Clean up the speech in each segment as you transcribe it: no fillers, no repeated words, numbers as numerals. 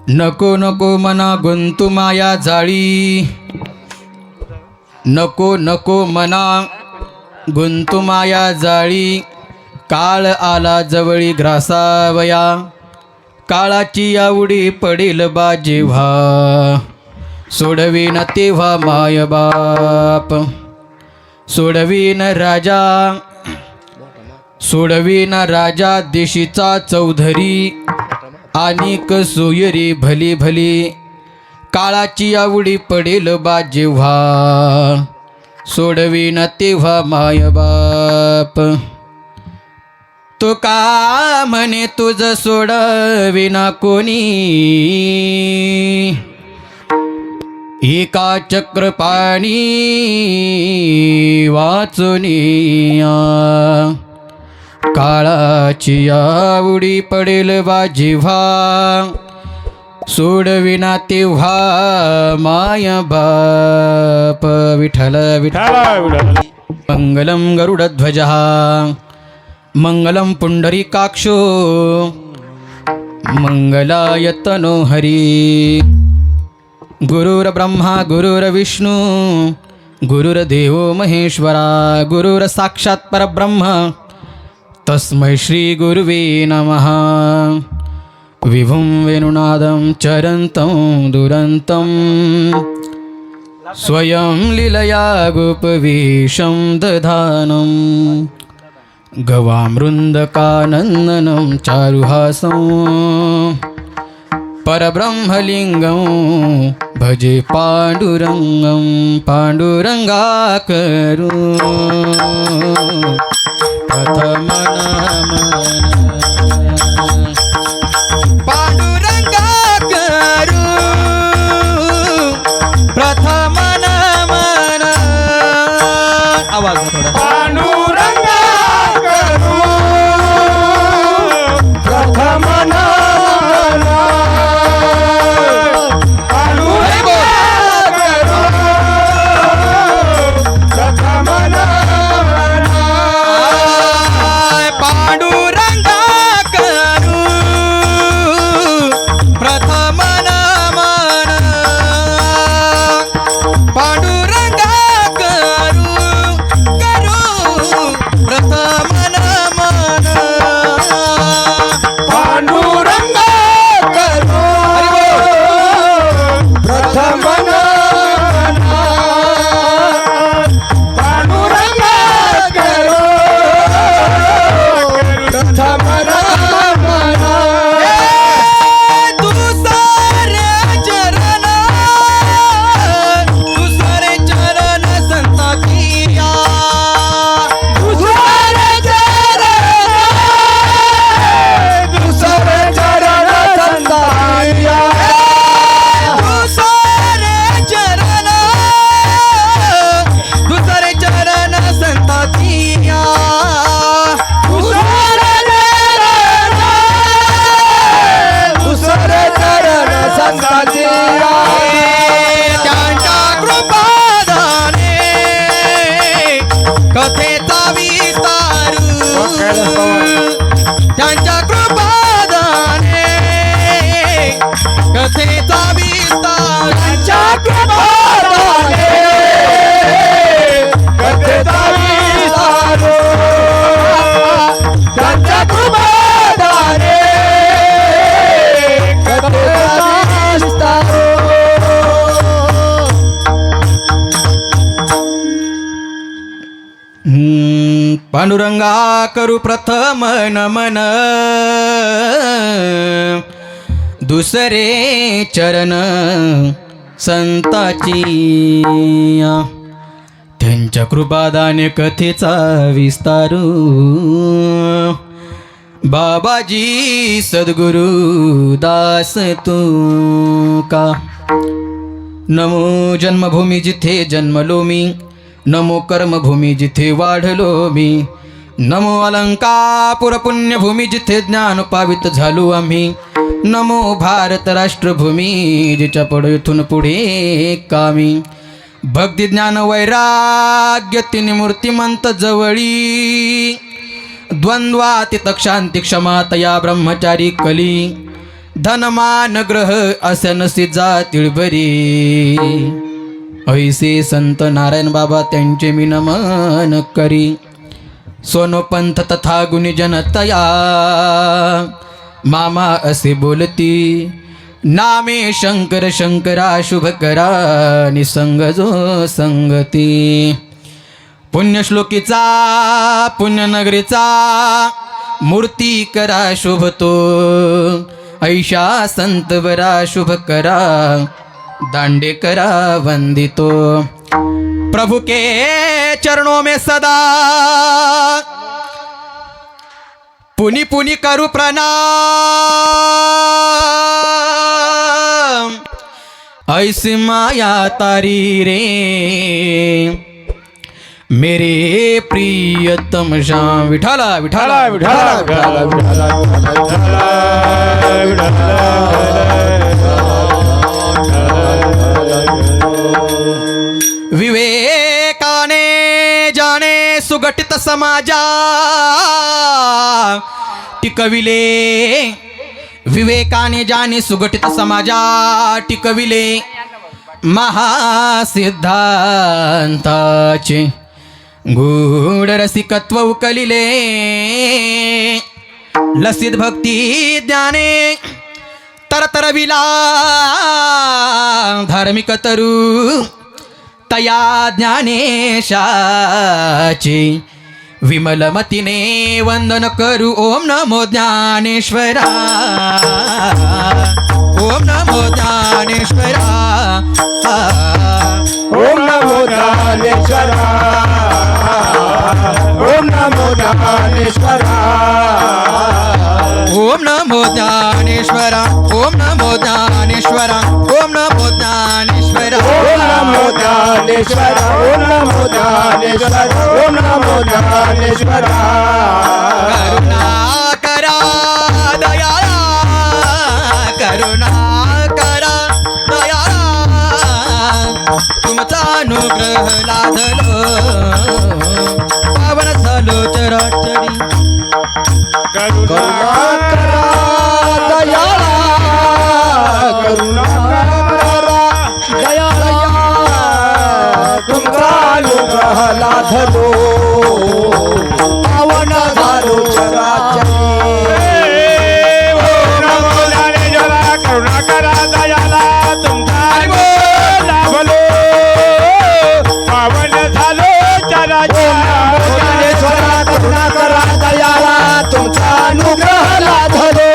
नको नको मना गुंतू माया जाळी, नको नको मना गुंतू माया जाळी. काळ आला जवळी ग्रासावया, काळाची आवडी पडेल बा जेव्हा. सोडवीन तेव्हा माय बाप, सोडवीन राजा, सोडवीन राजा देशीचा चौधरी. आणिक सोयरी भली भली, काळाची आवडी पडेल बा जेव्हा. सोडवीन तेव्हा माय बाप. तो का म्हणे तुझ सोडविना कोणी, एका चक्रपाणी वाचुनिया. काळाची आवडी पडेल बा जेव्हा, सोडविना तेव्हा माय बाप. विठ्ठल विठ्ठल. मंगलम गरुडध्वजः, मंगलम पुंडरीकाक्षो, मंगलाय तनो हरी. गुरुर्ब्रह्मा गुरुर्विष्णू, गुरुर्देवो महेश्वरा, गुरुर्साक्षात् परब्रह्म, तस्मै श्री गुरुवे नमः. विभुं वेणुनादं चरन्तं दुरन्तं, स्वयं लीलया गोपवेशं दधानं. गवामृन्दकानन्दनं चारुहासं, परब्रह्मलिङ्गं भजे पाण्डुरङ्गं. पाण्डुरङ्गाकरू प्रथम नमन, पाण्डुरङ्गाकरू प्रथम नमन. आवाज थोडा. पांडुरंगाकरू प्रथम नमन, पांडुरंगाकरू प्रथम नमन. पांडुरंगाकरू प्रथम नमन, पांडुरंगाकरू करू प्रथम नमन. पांडुरंगाकरू प्रथम नमन, पांडुरंगाकरू प्रथम नमन. दुसरे चरण, दुसरे चरण संता किया. दुसरे चरण, दुसरे चरण संताया. दुसरे चरण, दुसरे चरण संता किया. दुसरे चरण, दुसरे चरण संताया. त्यांच्या कृपादाने कथेचा विस्तार, त्यांच्या कृपादाने कथेचा विस्तार. त्यांच्या कृपादाने कथेचा विस्तार, त्यांच्या कृपादाने कथेचा विस्तार. पांडुरंगा करू प्रथम नमन, दुसरे चरण संताची. त्यांच्या कृपादाने कथेचा विस्तारू. बाबाजी सद्गुरु दास तू का. नमो जन्मभूमी जिथे जन्मलो मी, नमो कर्मभूमी जिथे वाढलो मी. नमो अलंकापुर पुण्यभूमी जिथे ज्ञान पावित झालो आम्ही. नमो भारत राष्ट्रभूमी जिच्या इथून पुढे कामी. भक्ती ज्ञान वैराग्य तिन्ही मूर्तिमंत जवळी. द्वंद्वातीत शांती क्षमा तया ब्रह्मचारी कली. धनमान ग्रह असनसी जातील बरी. ऐसे संत नारायण बाबा त्यांचे मी नमन करी. सोनोपंथ तथा गुणीजन तया मामा असे बोलती. नामे शंकर शंकरा शुभ करा निसंग जो संगती. पुण्यश्लोकीचा पुण्यनगरीचा मूर्ती करा शोभतो. ऐशा संत बरा शुभ करा दांडे करा वंदितो. प्रभु के चरणों में सदा पुनि पुनि करू प्रणाम. ऐसी माया तारी रे मेरे प्रियतम श्याम. विठाला विठाला विठाला विवेकाने जाणे सुगठित समाजा टिकविले. विवेकाने जाणे सुगठित समाजा टिकविले. महासिद्धांताचे गूढ रसिकत्व उकलिले. लसित भक्ती ज्ञाने तरतरविला धार्मिक तरू. तया ज्ञानेशाचे विमलमतीने वंदन करू. ओम नमो ज्ञानेश्वरा. ओम नमो ज्ञानेश्वरा. ओम नमो ज्ञानेश्वरा. ओम नमो ज्ञानेश्वरा. ओम नमो ज्ञानेश्वरा. ओम नमो ज्ञानेश्वरा. ओम नमो ज्ञानेश्वरा. ओम नमो ज्ञानेश्वरा. ओम नमो ज्ञानेश्वरा. ओम नमो ज्ञानेश्वरा. करुणा करा दयाळा. करुणा करा दयाळा. तुमचा अनुग्रह लाधलो पावन झालो चराचरी. करुणा करा दयाळा. करुणा करा दयाळा. तुमचा अनुग्रह लाधलो पावन झालो चराचरी. ओम नमो ज्ञानेश्वरा. करुणा करा दयाळा. तुमचा अनुग्रह लाभलो पावन झालो चराचरी. ज्ञानेश्वरा. करुणा करा दयाळा. तुमचा अनुग्रह लाधलो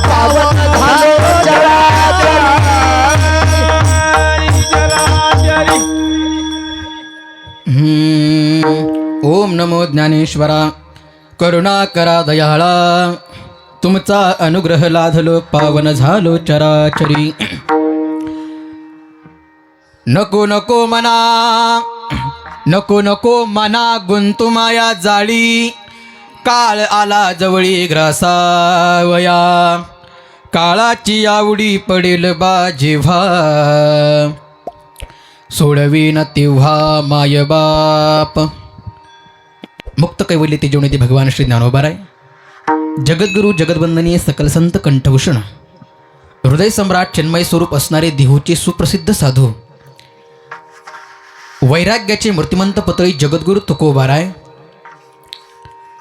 पावन झालो चराचरी. ओम नमो ज्ञानेश्वरा. करुणा करा दयाळा. तुमचा अनुग्रह लाधलो पावन झालो चराचरी. नको नको मना नको नको मना गुंतू माया जाळी. काळ आला जवळी ग्रासावया. काळाची आवडी पडेल बा जेव्हा. सोडवीन तेव्हा माय बाप. मुक्त कैवल्य तेजवणे ते भगवान श्री ज्ञानोबाराय. जगद्गुरु जगदवंदनीय सकल संत कंठभूषण हृदय सम्राट चिन्मय स्वरूप असणारे देहूचे सुप्रसिद्ध साधू वैराग्याचे मूर्तिमंत पुतळी जगद्गुरु तुकोबाराय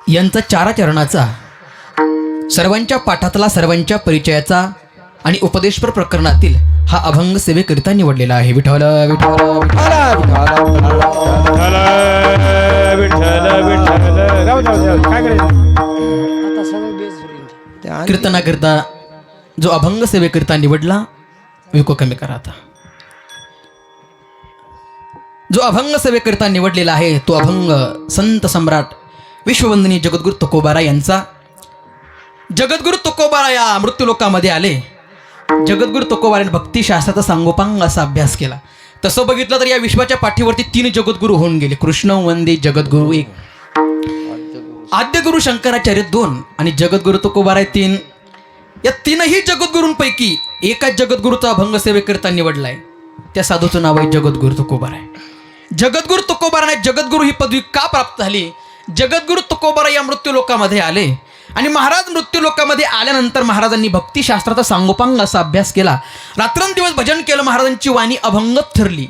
यांचा चाराचरणाचा सर्वांच्या पाठातला सर्वांच्या परिचयाचा आणि उपदेशपर प्रकरणातील हा अभंग सेवेकरिता निवडलेला आहे. विठ्ठल विठ्ठल कीर्तनाकरिता जो अभंग सेवेकरिता निवडला विको कमी करा. आता जो अभंग सेवेकरिता निवडलेला आहे तो अभंग संत सम्राट विश्ववंदनीय जगद्गुरु तुकोबारा यांचा. जगद्गुरु तुकोबारा या मृत्यूलोकामध्ये आले. जगद्गुरु तुकोबाराने भक्तिशास्त्राचा सांगोपांग असा अभ्यास केला. तसं बघितलं तर या विश्वाच्या पाठीवरती 3 जगद्गुरु होऊन गेले. कृष्ण वंदे जगद्गुरु 1, आद्यगुरु शंकराचार्य 2 आणि जगद्गुरु तुकोबारा 3. या 3ही जगद्गुरूंपैकी एका जगद्गुरूचा अभंग सेवेकरिता निवडलाय. त्या साधूचं नाव आहे जगद्गुरु तुकोबारा. जगद्गुरु तुकोबाराने जगद्गुरु ही पदवी का प्राप्त झाली? जगद्गुरु तुकोबारा या मृत्यूलोकामध्ये आले आणि महाराज मृत्यू लोकामध्ये आल्यानंतर महाराजांनी भक्तिशास्त्राचा सांगोपांग असा अभ्यास केला. रात्रंदिवस भजन केलं. महाराजांची वाणी अभंगत ठरली.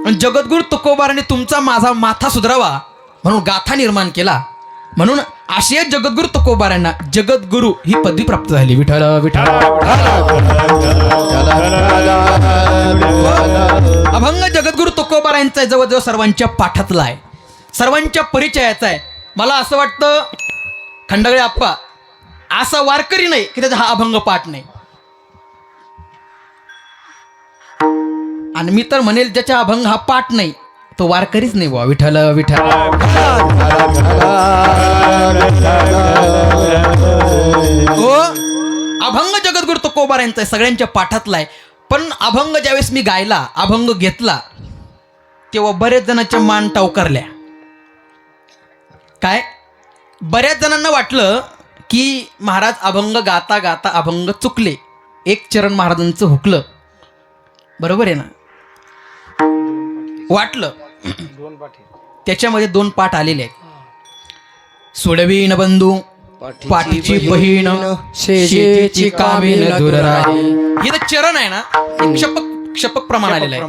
आणि जगद्गुरु तुकोबाराने तुमचा माझा माथा सुधरावा म्हणून गाथा निर्माण केला. म्हणून आशय जगद्गुरु तुकोबारांना जगद्गुरु ही पदवी प्राप्त झाली. विठ्ठल विठ्ठल. अभंग जगद्गुरु तुकोबारांचा जवळजवळ सर्वांच्या पाठातला आहे, सर्वांच्या परिचयाचा आहे. मला असं वाटतं खंडागळे आप्पा असा वारकरी नाही की त्याचा हा अभंग पाठ नाही. आणि मी तर म्हणेल ज्याचा अभंग हा पाठ नाही तो वारकरीच नाही बुवा. विठ्ठल विठ्ठल. हो, अभंग जगद्गुरु तुकोबारांचा आहे, सगळ्यांच्या पाठातला आहे. पण अभंग ज्यावेळेस मी गायला, अभंग घेतला, तेव्हा बरेच जणांच्या मान टावकारल्या. काय बऱ्याच जणांना वाटलं की महाराज अभंग गाता गाता अभंग चुकले, एक चरण महाराजांचं हुकलं. बरोबर आहे ना? वाटलं. त्याच्यामध्ये 2 पाठ आलेले आहेत. सोडवीन बंधू पाठीची बहीण शेजेची कामीन दूर राही. हे तर चरण आहे ना, एक क्षपक प्रमाण आलेलं आहे.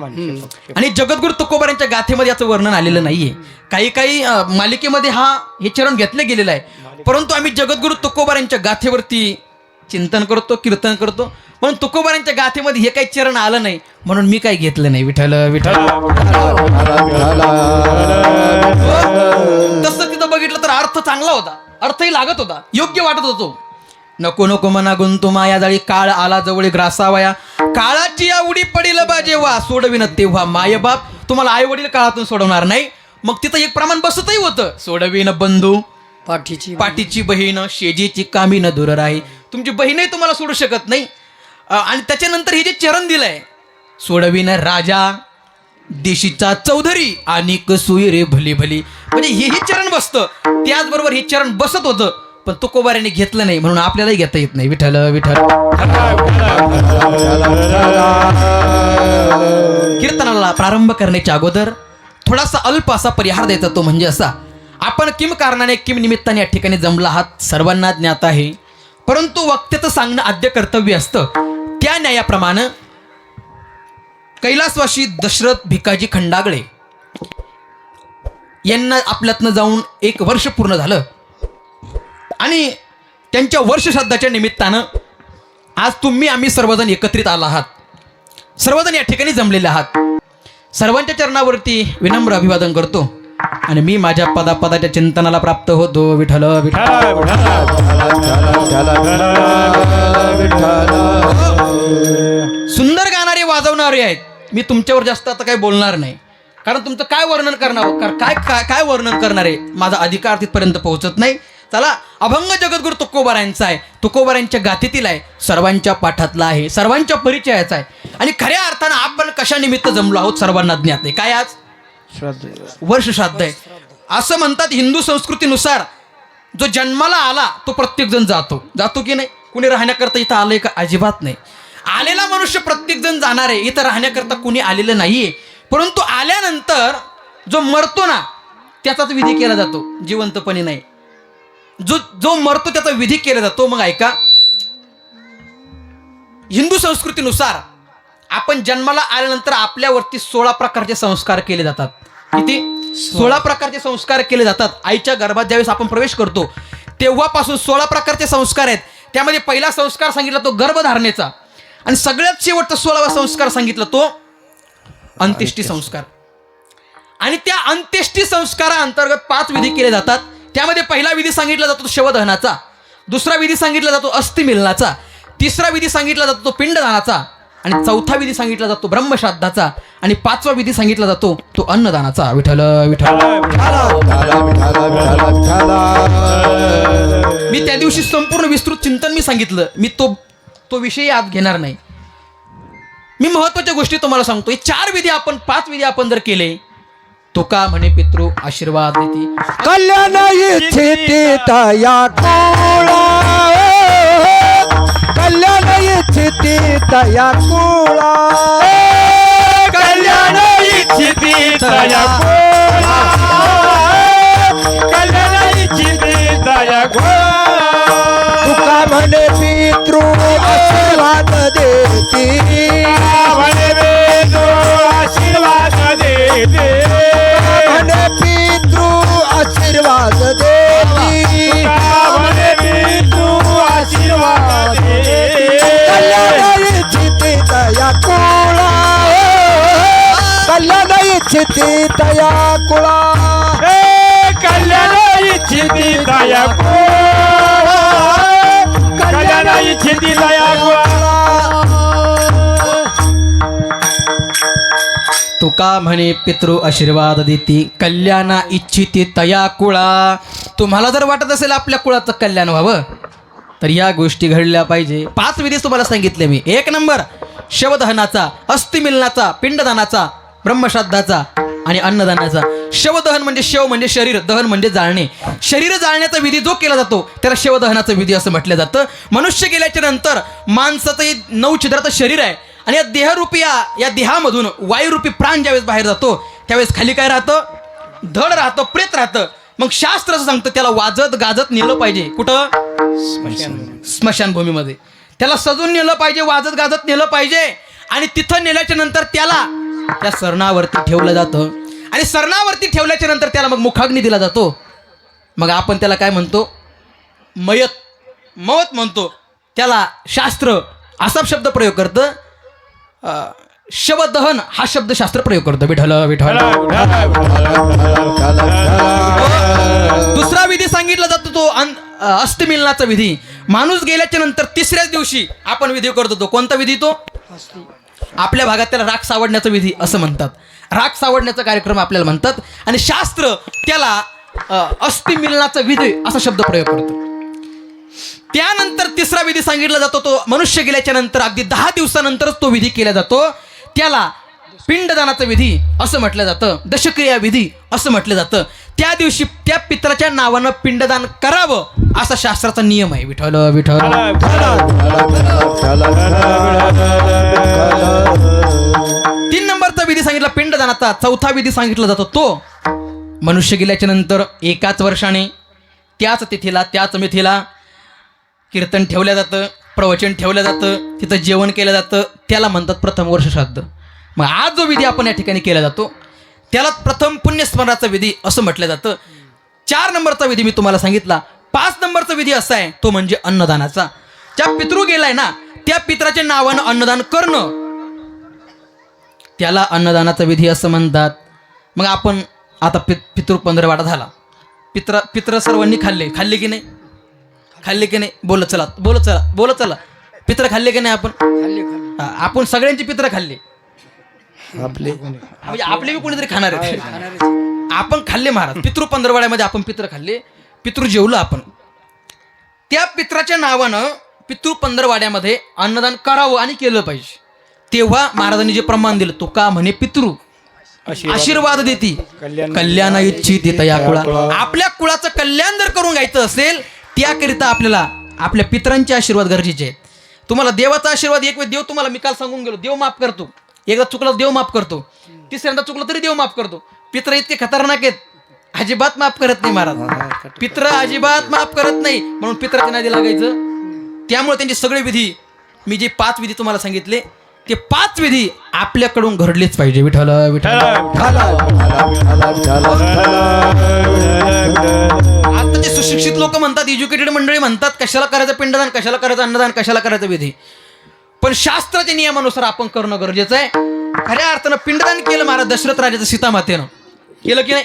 आणि जगद्गुरु तुकोबारांच्या गाथेमध्ये याचं वर्णन आलेलं नाहीये. काही मालिकेमध्ये हे चरण घेतलं गेलेलं आहे. परंतु आम्ही जगद्गुरु तुकोबारांच्या गाथेवरती चिंतन करतो, कीर्तन करतो. पण तुकोबारांच्या गाथेमध्ये हे काही चरण आलं नाही म्हणून मी काही घेतलं नाही. विठ्ठल विठ्ठल. तसं तिथं बघितलं तर अर्थ चांगला होता, अर्थही लागत होता, योग्य वाटत होतो. नको नको मना गुंतू माया जाळी, काळ आला जवळ ग्रासावया, काळाची आवडी पडील बा जेव्हा, सोडविन तेव्हा मायबाप, तुम्हाला आई वडील काळातून सोडवणार नाही. मग तिथं एक प्रमाण बसतही होतं. सोडविन बंधू पाठीची बहीण शेजीची कामी न दूर राही. तुमची बहीणही तुम्हाला सोडू शकत नाही. आणि त्याच्यानंतर हे जे चरण दिलंय, सोडविन राजा देशीचा चौधरी आणि सुई रे भली भली, म्हणजे हेही चरण बसतं. त्याचबरोबर हे चरण बसत होतं, पण तुकोबाराने घेतलं नाही म्हणून आपल्यालाही घेता येत नाही. विठ्ठल विठ्ठल. कीर्तनाला प्रारंभ करण्याच्या अगोदर थोडासा अल्प असा परिहार द्यायचा. तो म्हणजे असा, आपण किम कारणाने किम निमित्ताने या ठिकाणी जमला आहात सर्वांना ज्ञात आहे. परंतु वक्त्याचं सांगणं आद्य कर्तव्य असतं. त्या न्यायाप्रमाणे कैलासवासी दशरथ भिकाजी खंडागळे यांना आपल्यातनं जाऊन 1 वर्ष पूर्ण झालं. आणि त्यांच्या वर्षश्राद्धाच्या निमित्तानं आज आम्ही सर्वजण एकत्रित आला आहात, सर्वजण या ठिकाणी जमलेले आहात. सर्वांच्या चरणावरती विनम्र अभिवादन करतो आणि मी माझ्या पदाच्या चिंतनाला प्राप्त होतो. विठ्ठल विठ्ठल. सुंदर गाणारे वाजवणारे आहेत. मी तुमच्यावर जास्त आता काही बोलणार नाही, कारण तुमचं काय वर्णन करणार, काय वर्णन करणार आहे, माझा अधिकार तिथपर्यंत पोहोचत नाही. चला, अभंग जगद्गुरु तुकोबारांचा आहे, तुकोबारांच्या गाथेतील आहे, सर्वांच्या पाठातला आहे, सर्वांच्या परिचयाचा आहे. आणि खऱ्या अर्थानं आपण कशा निमित्त जमलो आहोत सर्वांना ज्ञात आहे. काय आज वर्ष श्राद्ध आहे. असं म्हणतात हिंदू संस्कृतीनुसार जो जन्माला आला तो प्रत्येक जण जातो की नाही? कुणी राहण्याकरता इथं आलंय का? अजिबात नाही. आलेला मनुष्य प्रत्येक जण जाणार आहे. इथं राहण्याकरता कुणी आलेलं नाहीये. परंतु आल्यानंतर जो मरतो ना त्याचाच विधी केला जातो, जिवंतपणे नाही. जो मरतो त्याचा विधी केला जातो. मग ऐका, हिंदू संस्कृतीनुसार आपण जन्माला आल्यानंतर आपल्यावरती 16 प्रकारचे संस्कार केले जातात. किती? 16 प्रकारचे संस्कार केले जातात. आईच्या गर्भात ज्यावेळेस आपण प्रवेश करतो तेव्हापासून 16 प्रकारचे संस्कार आहेत. त्यामध्ये पहिला संस्कार सांगितला तो गर्भधारणेचा, आणि सगळ्यात शेवटचा 16वा संस्कार सांगितला तो अंत्येष्टी संस्कार. आणि त्या अंत्येष्टी संस्काराअंतर्गत 5 विधी केले जातात. त्यामध्ये पहिला विधी सांगितला जातो शवदहनाचा, दुसरा विधी सांगितला जातो अस्थिमिलनाचा, तिसरा विधी सांगितला जातो तो पिंडदानाचा, आणि चौथा विधी सांगितला जातो ब्रह्मश्राद्धाचा, आणि 5वा विधी सांगितला जातो तो अन्नदानाचा. विठ्ठल विठ्ठल. मी त्या दिवशी संपूर्ण विस्तृत चिंतन मी सांगितलं. मी तो विषय आज घेणार नाही. मी महत्वाच्या गोष्टी तुम्हाला सांगतो. 4 विधी आपण 5 विधी आपण जर केले, तो का म्हणे पितृ आशीर्वाद देते, कल्याण इच्छिती तया कुळा, कल्याण इच्छिती तया कुळा, कल्याण इच्छिती तया कुळा, कल्याण इच्छिती तया कुळा. म्हणे पितृ आशीर्वाद देती म्हणे पितृ आशीर्वाद देते म्हणे पितृ आशीर्वाद देती म्हणे पितृ आशीर्वाद देते कल्याण इच्छिती तया कुळा कल्याण इच्छिती तया कुळा कल्याण इच्छिती दया कल्याण इच्छिती दया तुका म्हणे पितृ आशीर्वाद देती कल्याणा इच्छिती तया कुळा. तुम्हाला जर वाटत असेल आपल्या कुळाचं कल्याण व्हावं तर या गोष्टी घडल्या पाहिजे. 5 विधी तुम्हाला सांगितले मी. 1 नंबर शवदहनाचा, अस्थिमिलनाचा, पिंडदानाचा, ब्रह्मश्राद्धाचा आणि अन्नदानाचा. शवदहन म्हणजे शव म्हणजे शरीर, दहन म्हणजे जाळणे. शरीर जाळण्याचा विधी जो केला जातो त्याला शवदहनाचा विधी असं म्हटलं जातं. मनुष्य गेल्याच्या नंतर माणसाचं हे 9 छिद्राचं शरीर आहे आणि या देहरूपी या देहामधून वायुरूपी प्राण ज्यावेळेस बाहेर जातो त्यावेळेस खाली काय राहतं? धड राहतं, प्रेत राहतं. मग शास्त्र असं सांगतं त्याला वाजत गाजत नेलं पाहिजे. कुठं? स्मशानभूमीमध्ये. त्याला सजून नेलं पाहिजे, वाजत गाजत नेलं पाहिजे आणि तिथं नेल्याच्या नंतर त्याला त्या सरणावरती ठेवलं जातं आणि सरणावरती ठेवल्याच्या नंतर त्याला मग मुखाग्नी दिला जातो. मग आपण त्याला काय म्हणतो? मवत म्हणतो. त्याला शास्त्र असा शब्द प्रयोग करतं, शवदहन हा शब्द शास्त्र प्रयोग करतो. विठ्ठल विठ्ठल. दुसरा विधी सांगितला जातो तो अस्थिमिलनाचा विधी. माणूस गेल्याच्या नंतर 3ऱ्याच दिवशी आपण विधी करतो. तो कोणता विधी? तो आपल्या भागात त्याला राख सावडण्याचा विधी असं म्हणतात. राख सावडण्याचा कार्यक्रम आपल्याला म्हणतात आणि शास्त्र त्याला अस्थिमिलनाचा विधी असा शब्द प्रयोग करतो. त्यानंतर 3रा विधी सांगितला जातो तो मनुष्य गेल्याच्या नंतर अगदी 10 दिवसानंतरच तो विधी केला जातो. त्याला पिंडदानाचा विधी असं म्हटलं जातं, दशक्रिया विधी असं म्हटलं जातं. त्या दिवशी त्या पित्राच्या नावानं पिंडदान करावं असा शास्त्राचा नियम आहे. विठ्ठल विठ्ठल. 3 नंबरचा विधी सांगितला पिंडदानाचा. 4था विधी सांगितला जातो तो मनुष्य गेल्याच्या नंतर 1 वर्षाने त्याच तिथीला त्याच मिथीला कीर्तन ठेवलं जातं, प्रवचन ठेवलं जातं, तिथं जेवण केलं जातं. त्याला म्हणतात प्रथम वर्ष श्राद्ध. मग आज जो विधी आपण या ठिकाणी केला जातो त्याला प्रथम पुण्यस्मरणाचा विधी असं म्हटलं जातं. 4 नंबरचा विधी मी तुम्हाला सांगितला. 5 नंबरचा विधी असा आहे तो म्हणजे अन्नदानाचा. ज्या पितृ गेलाय ना त्या पित्राच्या नावानं अन्नदान करणं त्याला अन्नदानाचा विधी असं म्हणतात. मग आपण आता पितृ 15वाडा झाला. पित्र सर्वांनी खाल्ले की नाही? खाल्ले की नाही? बोलत चला. पित्र खाल्ले की नाही? आपण सगळ्यांची पित्र खाल्ली. आपले म्हणजे आपले बी कोणीतरी खाणार आहेत. आपण खाल्ले महाराज. पितृ 15वाड्यामध्ये आपण पित्र खाल्ले, पितृ जेवलो आपण. त्या पित्राच्या नावानं पितृ 15वाड्यामध्ये अन्नदान करावं आणि केलं पाहिजे. तेव्हा महाराजांनी जे प्रमाण दिलं, तुका म्हणे पितृ आशीर्वाद देती कल्याण इच्छिती तया कुळा. आपल्या कुळाचं कल्याण जर करून घ्यायचं असेल त्याकरिता आपल्याला आपल्या पित्रांचे आशीर्वाद गरजेचे आहेत. तुम्हाला देवाचा आशीर्वाद एक वेळ देव तुम्हाला, मी काल सांगून गेलो, देव माफ करतो. एकदा चुकलं देव माफ करतो, 3ऱ्यांदा चुकलं तरी देव माफ करतो. पित्र इतके खतरनाक आहेत, अजिबात माफ करत नाही महाराज. पित्र अजिबात माफ करत नाही, म्हणून पित्राच्या नादी लागायचं. त्यामुळे त्यांचे सगळे विधी, मी जे 5 विधी तुम्हाला सांगितले ते 5 विधी आपल्याकडून घडलेच पाहिजे. विठ्ठल विठ्ठल. आताचे सुशिक्षित लोक म्हणतात, एज्युकेटेड मंडळी म्हणतात, कशाला करायचं पिंडदान, कशाला करायचं अन्नदान, कशाला करायचं विधी. पण शास्त्राच्या नियमानुसार आपण करणं गरजेचं आहे. खऱ्या अर्थानं पिंडदान केलं महाराज दशरथ राजाचं सीतामातेनं. केलं की नाही?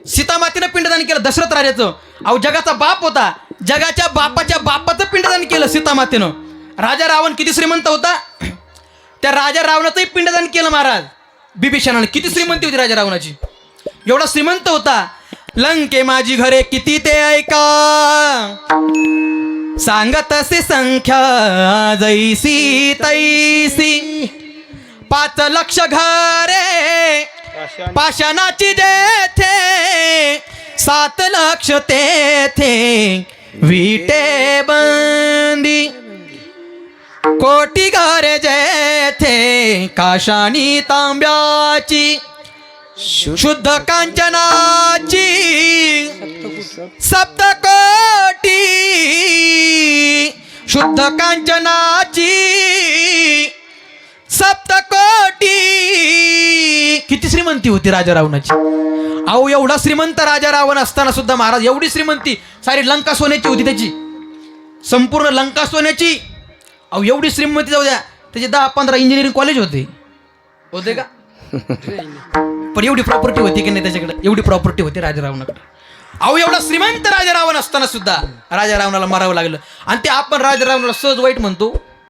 सीतामातेनं पिंडदान केलं दशरथ राजाचं. अहो जगाचा बाप होता, जगाच्या बापाच्या बापाचं पिंडदान केलं सीतामातेनं. राजा रावण किती श्रीमंत होता, त्या राजा रावणाचंही पिंडदान केलं महाराज बिभीषणाने. किती श्रीमंती होती राजा रावणाची, एवढा श्रीमंत होता. लंके माझी घरे किती ते ऐका, सांगत असे संख्या जैसी तैसी. 5 लक्ष घरे पाषाणाची जेथे, 7 लक्ष तेथे विटे बंदी. कोटी घरे जेथे काशानी तांब्याची, शुद्ध कांचनाची 7 कोटी, शुद्ध कांचनाची सप्तकोटी. किती श्रीमंती होती राजा रावणाची. अहो एवढा श्रीमंत राजा रावण असताना सुद्धा महाराज एवढी श्रीमंती, सारी लंका सोन्याची होती त्याची, संपूर्ण लंका सोन्याची. अहो एवढी श्रीमंती जाऊ द्या, त्याचे 10-15 इंजिनिअरिंग कॉलेज होते का. पण एवढी प्रॉपर्टी होती की नाही त्याच्याकडे, एवढी प्रॉपर्टी होती राजा रावणाकडे. अहो एवढा श्रीमंत राजा रावण असताना सुद्धा राजा रावणाला मारावं लागलं. आणि ते आपण राजा रावणाला सहज वाईट म्हणतो.